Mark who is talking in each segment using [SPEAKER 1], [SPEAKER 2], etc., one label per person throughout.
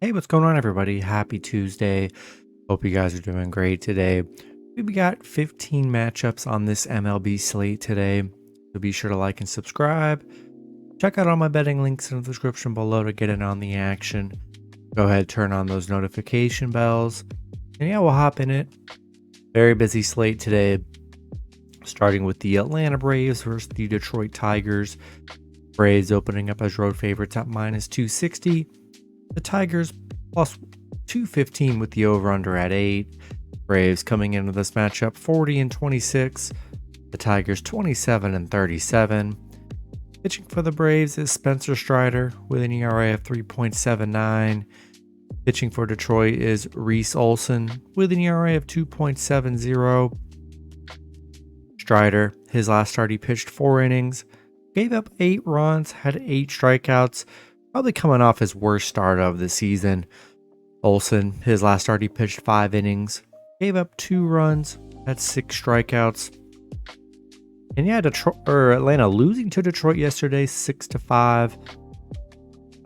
[SPEAKER 1] Hey, what's going on, everybody? Happy Tuesday. Hope you guys are doing great today. We got 15 matchups on this MLB slate today, so be sure to like and subscribe. Check out all my betting links in the description below to get in on the action. Go ahead, turn on those notification bells, and yeah, we'll hop in it. Very busy slate today, starting with the Atlanta Braves versus the Detroit Tigers. Braves opening up as road favorites at minus 260. The Tigers plus 215 with the over-under at 8. Braves coming into this matchup 40-26. The Tigers 27-37. Pitching for the Braves is Spencer Strider with an ERA of 3.79. Pitching for Detroit is Reese Olson with an ERA of 2.70. Strider, his last start he pitched 4 innings, gave up 8 runs, had 8 strikeouts, probably coming off his worst start of the season. Olson, his last start he pitched 5 innings, gave up 2 runs, had 6 strikeouts. And yeah, Atlanta losing to Detroit yesterday 6-5.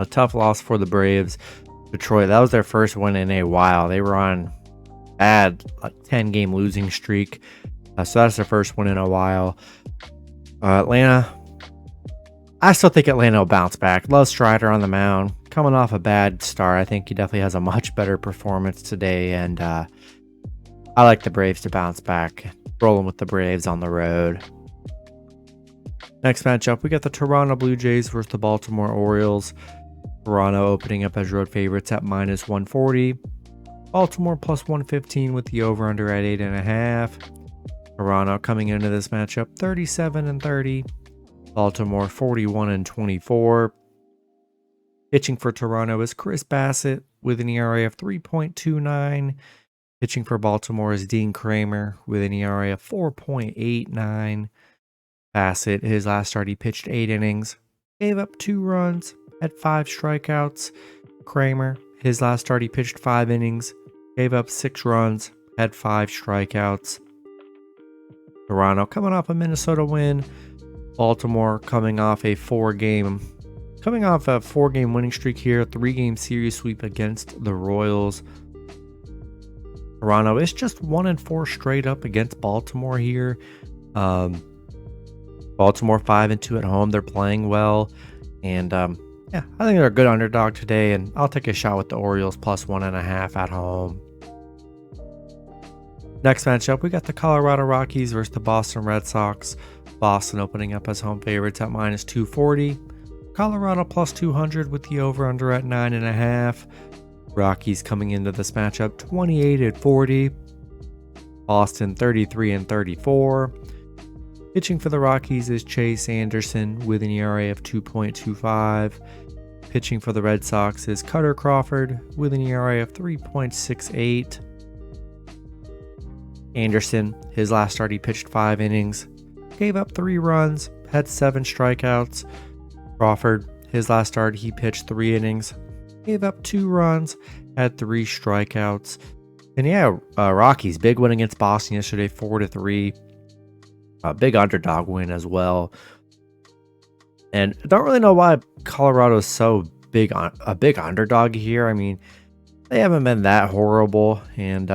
[SPEAKER 1] A tough loss for the Braves. Detroit, that was their first win in a while. They were on bad 10-game losing streak. So that's their first win in a while. Atlanta, I still think Atlanta will bounce back. Love Strider on the mound. Coming off a bad start, I think he definitely has a much better performance today. And I like the Braves to bounce back. Rolling with the Braves on the road. Next matchup, we got the Toronto Blue Jays versus the Baltimore Orioles. Toronto opening up as road favorites at minus 140. Baltimore plus 115 with the over-under at 8.5. Toronto coming into this matchup 37-30. Baltimore 41-24. Pitching for Toronto is Chris Bassett with an ERA of 3.29. Pitching for Baltimore is Dean Kramer with an ERA of 4.89. Bassett, his last start, he pitched 8 innings, gave up 2 runs, had 5 strikeouts. Kramer, his last start, he pitched 5 innings, gave up 6 runs, had 5 strikeouts. Toronto coming off a Minnesota win. Baltimore coming off a 4-game winning streak here, 3-game series sweep against the Royals. Toronto is just 1-4 straight up against Baltimore here. Baltimore 5-2 at home. They're playing well, and I think they're a good underdog today. And I'll take a shot with the Orioles plus 1.5 at home. Next matchup, we got the Colorado Rockies versus the Boston Red Sox. Boston opening up as home favorites at minus 240. Colorado plus 200 with the over-under at 9.5. Rockies coming into this matchup 28-40. Boston 33-34. Pitching for the Rockies is Chase Anderson with an ERA of 2.25. Pitching for the Red Sox is Cutter Crawford with an ERA of 3.68. Anderson, his last start, he pitched 5 innings, gave up 3 runs, had 7 strikeouts. Crawford, his last start, he pitched 3 innings, gave up 2 runs, had 3 strikeouts. And yeah, Rockies, big win against Boston yesterday, 4-3. A big underdog win as well. And I don't really know why Colorado is so a big underdog here. I mean, they haven't been that horrible. And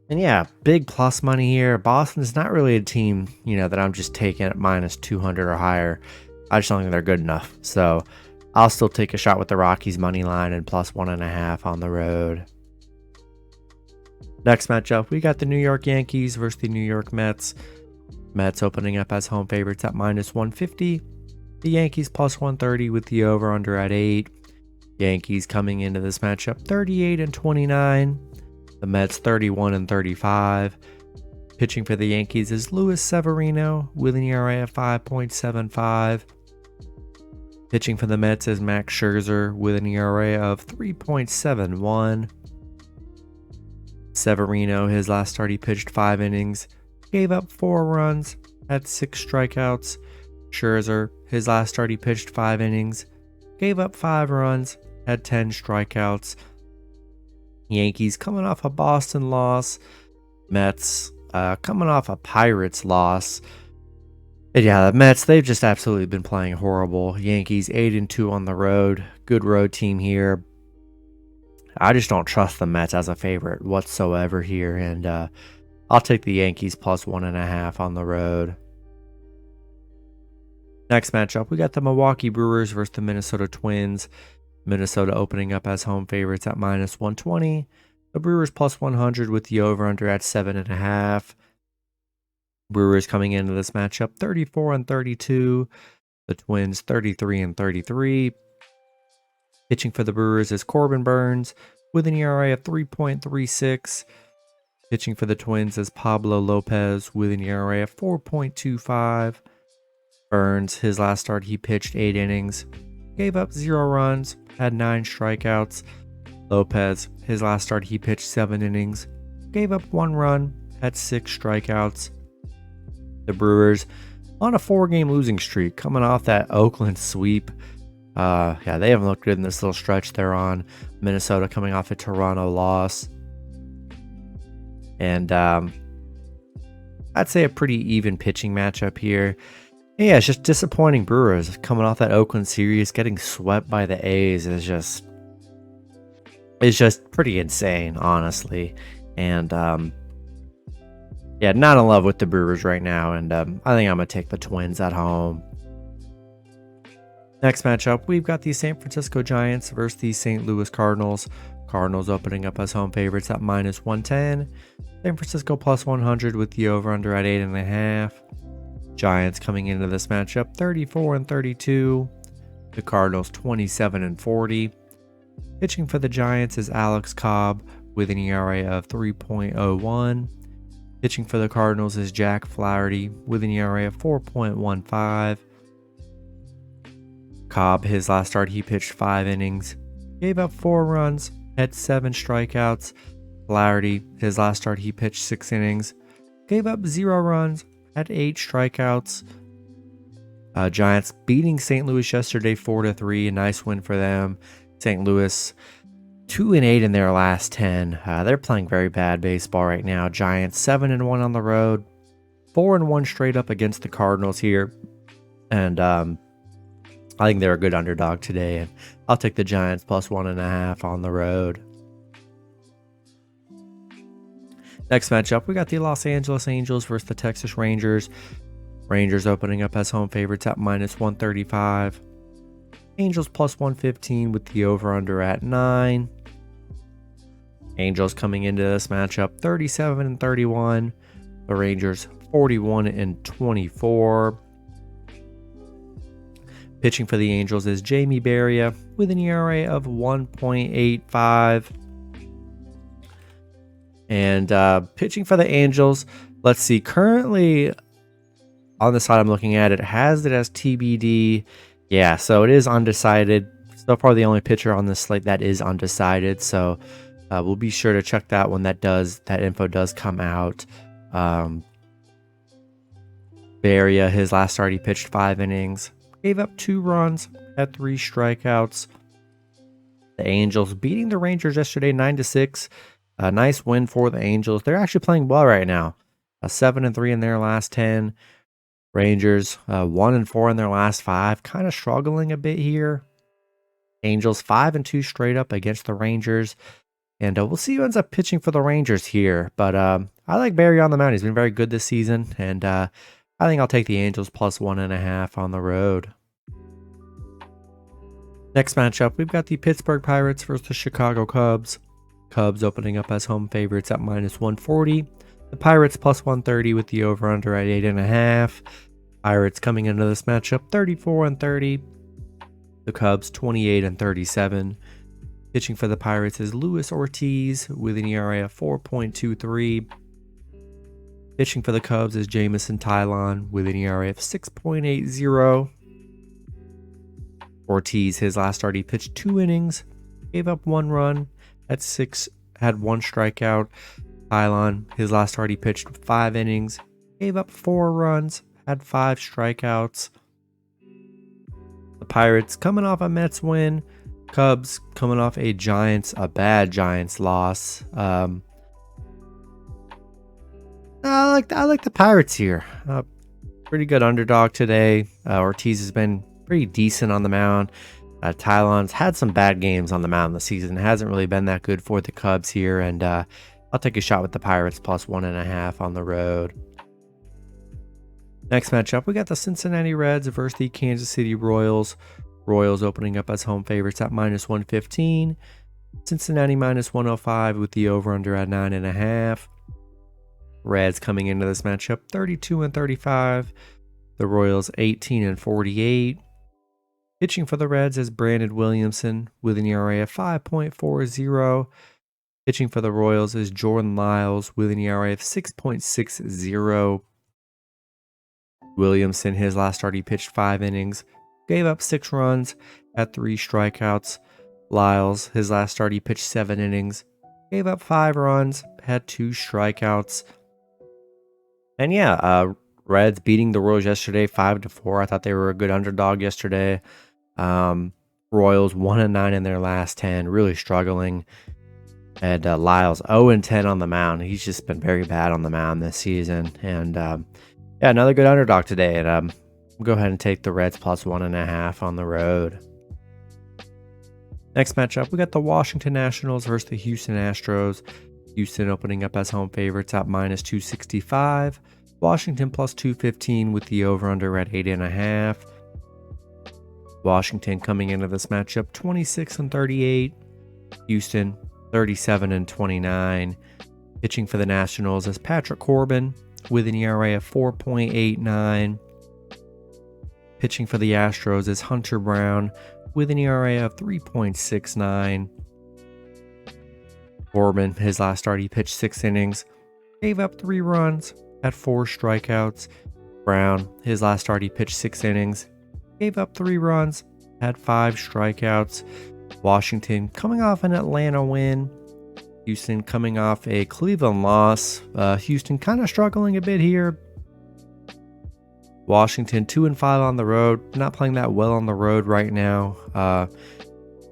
[SPEAKER 1] yeah, big plus money here. Boston's not really a team, that I'm just taking at minus 200 or higher. I just don't think they're good enough. So I'll still take a shot with the Rockies money line and plus 1.5 on the road. Next matchup, we got the New York Yankees versus the New York Mets. Mets opening up as home favorites at minus 150. The Yankees plus 130 with the over-under at 8. Yankees coming into this matchup 38-29. The Mets 31-35. Pitching for the Yankees is Luis Severino with an ERA of 5.75. Pitching for the Mets is Max Scherzer with an ERA of 3.71. Severino, his last start, he pitched 5 innings, gave up 4 runs, had 6 strikeouts. Scherzer, his last start, he pitched 5 innings, gave up 5 runs, had 10 strikeouts. Yankees coming off a Boston loss. Mets coming off a Pirates loss. And yeah, the Mets, they've just absolutely been playing horrible. Yankees 8-2 on the road. Good road team here. I just don't trust the Mets as a favorite whatsoever here, and I'll take the Yankees plus 1.5 on the road. Next matchup, we got the Milwaukee Brewers versus the Minnesota Twins. Minnesota opening up as home favorites at minus 120. The Brewers plus 100 with the over-under at 7.5. Brewers coming into this matchup 34-32. The Twins 33-33. Pitching for the Brewers is Corbin Burns with an ERA of 3.36. Pitching for the Twins is Pablo Lopez with an ERA of 4.25. Burns, his last start, he pitched 8 innings, gave up 0 runs, had 9 strikeouts. Lopez, his last start, he pitched 7 innings, gave up 1 run, had 6 strikeouts. The Brewers on a 4-game losing streak, coming off that Oakland sweep. They haven't looked good in this little stretch they're on. Minnesota coming off a Toronto loss. And I'd say a pretty even pitching matchup here. Yeah, it's just disappointing. Brewers coming off that Oakland series, getting swept by the A's is just pretty insane, honestly. And not in love with the Brewers right now. And I think I'm gonna take the Twins at home. Next matchup, we've got the San Francisco Giants versus the St. Louis Cardinals. Cardinals opening up as home favorites at minus 110. San Francisco plus 100 with the over-under at 8.5. Giants coming into this matchup 34-32. The Cardinals 27-40. Pitching for the Giants is Alex Cobb with an ERA of 3.01. Pitching for the Cardinals is Jack Flaherty with an ERA of 4.15. Cobb, his last start, he pitched 5 innings, gave up 4 runs, had 7 strikeouts. Flaherty, his last start, he pitched 6 innings, gave up 0 runs, had 8 strikeouts. Giants beating St. Louis yesterday 4-3, a nice win for them. St. Louis 2-8 in their last 10. They're playing very bad baseball right now. Giants 7-1 on the road, 4-1 straight up against the Cardinals here, and I think they're a good underdog today, and I'll take the Giants plus 1.5 on the road. Next matchup, we got the Los Angeles Angels versus the Texas Rangers. Rangers opening up as home favorites at minus 135. Angels plus 115 with the over-under at 9. Angels coming into this matchup 37-31. The Rangers 41-24. Pitching for the Angels is Jamie Barria with an ERA of 1.85. And pitching for the Angels, let's see, currently on the side I'm looking at, it has it as TBD. Yeah, so it is undecided. So far the only pitcher on this slate that is undecided. So we'll be sure to check that when that info does come out. Barria, his last start, he pitched 5 innings, gave up 2 runs, had 3 strikeouts. The Angels beating the Rangers yesterday 9-6. A nice win for the Angels. They're actually playing well right now. 7-3 in their last 10. Rangers 1-4 in their last 5. Kind of struggling a bit here. Angels 5-2 straight up against the Rangers. And we'll see who ends up pitching for the Rangers here. But I like Barry on the mound. He's been very good this season. And I think I'll take the Angels plus 1.5 on the road. Next matchup, we've got the Pittsburgh Pirates versus the Chicago Cubs. Cubs opening up as home favorites at minus 140. The Pirates plus 130 with the over-under at 8.5. Pirates coming into this matchup 34-30. The Cubs 28-37. Pitching for the Pirates is Luis Ortiz with an ERA of 4.23. Pitching for the Cubs is Jamison Tylon with an ERA of 6.80. Ortiz, his last start, he pitched 2 innings, gave up 1 run, had 1 strikeout. Tylon, his last start, he pitched 5 innings, gave up 4 runs, had 5 strikeouts. The Pirates coming off a Mets win. Cubs coming off a bad Giants loss. I like the Pirates here. Pretty good underdog today. Ortiz has been pretty decent on the mound. Tylon's had some bad games on the mound this season. Hasn't really been that good for the Cubs here, and I'll take a shot with the Pirates plus 1.5 on the road. Next matchup, we got the Cincinnati Reds versus the Kansas City Royals. Royals opening up as home favorites at minus 115. Cincinnati minus 105 with the over-under at 9.5. Reds coming into this matchup 32-35. The Royals 18-48. Pitching for the Reds is Brandon Williamson with an ERA of 5.40. Pitching for the Royals is Jordan Lyles with an ERA of 6.60. Williamson, his last start, he pitched 5 innings, gave up 6 runs, had 3 strikeouts. Lyles, his last start, he pitched 7 innings, gave up 5 runs, had 2 strikeouts. And yeah, Reds beating the Royals yesterday 5-4. I thought they were a good underdog yesterday. Royals 1-9 in their last 10, really struggling. And Lyles 0-10 on the mound. He's just been very bad on the mound this season. And yeah, another good underdog today. And we'll go ahead and take the Reds plus 1.5 on the road. Next matchup, we got the Washington Nationals versus the Houston Astros. Houston opening up as home favorites at minus 265. Washington plus 215 with the over-under at 8.5. Washington coming into this matchup 26-38. Houston 37-29. Pitching for the Nationals is Patrick Corbin with an ERA of 4.89. Pitching for the Astros is Hunter Brown with an ERA of 3.69. Corbin, his last start, he pitched 6 innings, gave up 3 runs, had 4 strikeouts. Brown, his last start, he pitched 6 innings, gave up 3 runs, had 5 strikeouts. Washington coming off an Atlanta win. Houston coming off a Cleveland loss. Houston kind of struggling a bit here. Washington 2-5 on the road, not playing that well on the road right now.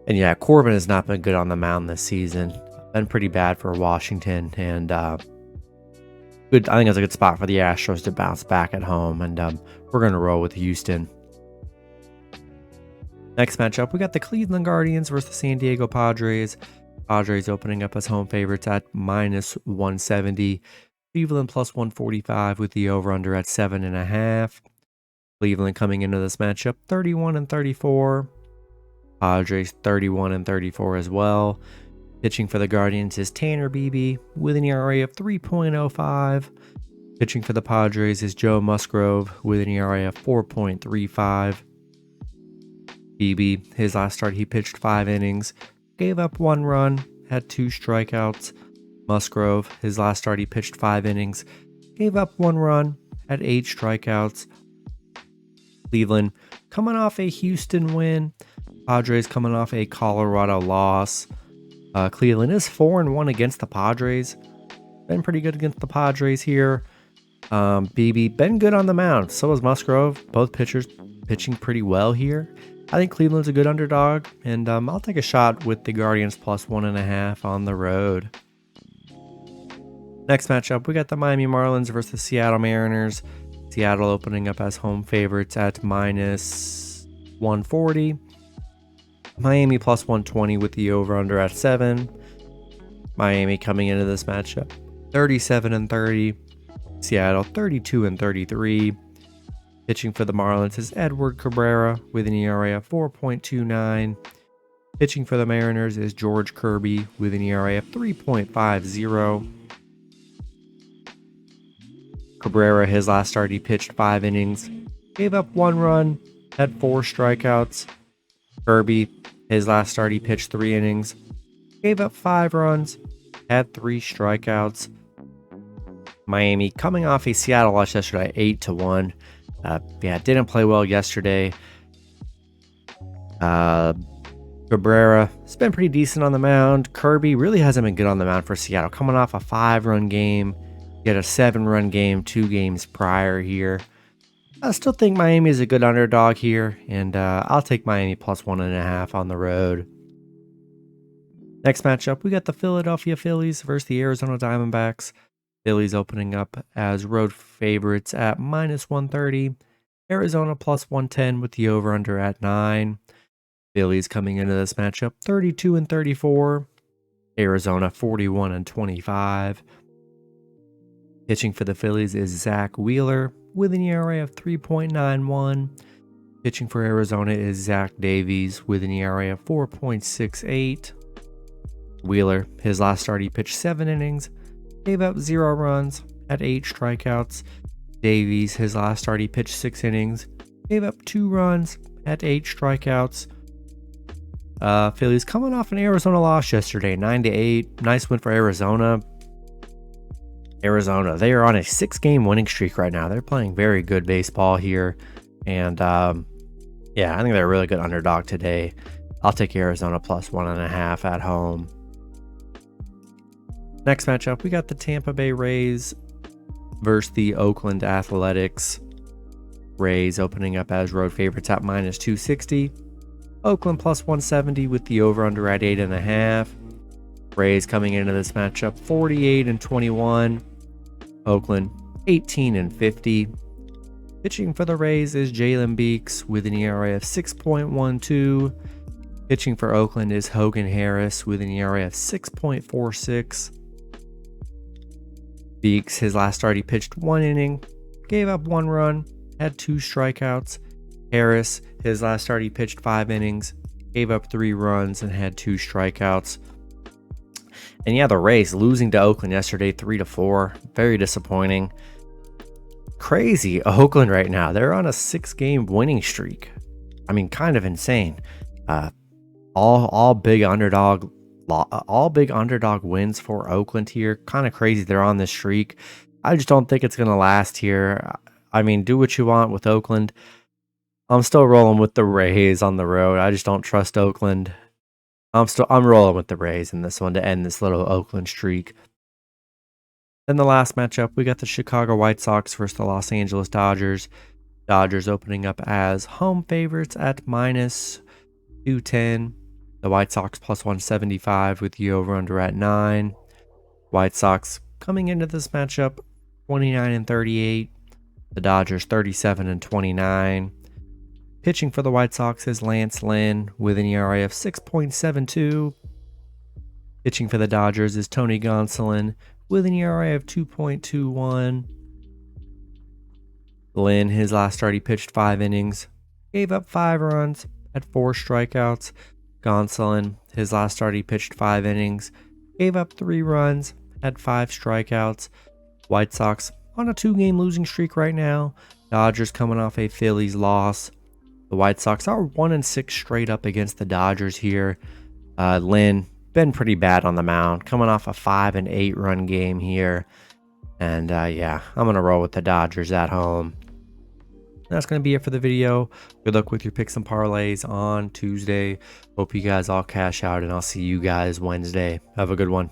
[SPEAKER 1] And yeah, Corbin has not been good on the mound this season. Been pretty bad for Washington, and good. I think it's a good spot for the Astros to bounce back at home, and we're going to roll with Houston. Next matchup, we got the Cleveland Guardians versus the San Diego Padres. Padres opening up as home favorites at minus 170. Cleveland plus 145 with the over-under at 7.5. Cleveland coming into this matchup 31-34. Padres 31-34 as well. Pitching for the Guardians is Tanner Beebe with an ERA of 3.05. Pitching for the Padres is Joe Musgrove with an ERA of 4.35. Beebe, his last start, he pitched 5 innings, gave up 1 run, had 2 strikeouts. Musgrove, his last start, he pitched 5 innings, gave up 1 run, had 8 strikeouts. Cleveland coming off a Houston win. Padres coming off a Colorado loss. Cleveland is 4-1 against the Padres. Been pretty good against the Padres here. Beebe been good on the mound. So is Musgrove. Both pitchers pitching pretty well here. I think Cleveland's a good underdog, and I'll take a shot with the Guardians plus 1.5 on the road. Next matchup, we got the Miami Marlins versus the Seattle Mariners. Seattle opening up as home favorites at minus 140. Miami plus 120 with the over-under at 7. Miami coming into this matchup 37-30. Seattle 32-33. Pitching for the Marlins is Edward Cabrera with an ERA of 4.29. Pitching for the Mariners is George Kirby with an ERA of 3.50. Cabrera, his last start, he pitched 5 innings, gave up 1 run, had 4 strikeouts. Kirby, his last start, he pitched 3 innings, gave up 5 runs, had 3 strikeouts. Miami coming off a Seattle loss yesterday, 8-1. Didn't play well yesterday. Cabrera has been pretty decent on the mound. Kirby really hasn't been good on the mound for Seattle, coming off a 5-run game. He had a 7-run game 2 games prior here. I still think Miami is a good underdog here, and I'll take Miami plus 1.5 on the road. Next matchup, we got the Philadelphia Phillies versus the Arizona Diamondbacks. Phillies opening up as road favorites at minus 130. Arizona plus 110 with the over-under at 9. Phillies coming into this matchup 32-34. Arizona 41-25. Pitching for the Phillies is Zach Wheeler with an ERA of 3.91. Pitching for Arizona is Zach Davies with an ERA of 4.68. Wheeler, his last start, he pitched 7 innings, gave up 0 runs, had 8 strikeouts. Davies, his last start, he pitched 6 innings, gave up 2 runs, had 8 strikeouts. Phillies coming off an Arizona loss yesterday, 9-8. Nice win for Arizona. They are on a 6-game winning streak right now. They're playing very good baseball here. And yeah, I think they're a really good underdog today. I'll take Arizona plus 1.5 at home. Next matchup, we got the Tampa Bay Rays versus the Oakland Athletics. Rays opening up as road favorites at minus 260. Oakland plus 170 with the over-under at 8.5. Rays coming into this matchup 48-21. Oakland 18-50. Pitching for the Rays is Jalen Beeks with an ERA of 6.12. Pitching for Oakland is Hogan Harris with an ERA of 6.46. Beeks, his last start, he pitched 1 inning, gave up 1 run, had 2 strikeouts. Harris, his last start, he pitched 5 innings, gave up 3 runs, and had 2 strikeouts. And yeah, the Rays losing to Oakland yesterday 3-4. Very disappointing. Crazy. Oakland right now, they're on a 6-game winning streak. I mean, kind of insane. All big underdog wins for Oakland here. Kind of crazy they're on this streak. I just don't think it's going to last here. I mean, do what you want with Oakland. I'm still rolling with the Rays on the road. I just don't trust Oakland. I'm rolling with the Rays in this one to end this little Oakland streak. Then the last matchup, we got the Chicago White Sox versus the Los Angeles Dodgers. Dodgers opening up as home favorites at minus 210. The White Sox plus 175 with the over-under at 9. White Sox coming into this matchup 29-38. The Dodgers 37-29. Pitching for the White Sox is Lance Lynn with an ERA of 6.72. Pitching for the Dodgers is Tony Gonsolin with an ERA of 2.21. Lynn, his last start, he pitched 5 innings, gave up 5 runs, had 4 strikeouts. Gonsolin, his last start, he pitched 5 innings, gave up 3 runs, had 5 strikeouts. White Sox on a 2-game losing streak right now. Dodgers coming off a Phillies loss. The White Sox are 1-6 straight up against the Dodgers here. Lynn, been pretty bad on the mound, coming off a 5-8 run game here. And yeah, I'm going to roll with the Dodgers at home. That's going to be it for the video. Good luck with your picks and parlays on Tuesday. Hope you guys all cash out, and I'll see you guys Wednesday. Have a good one.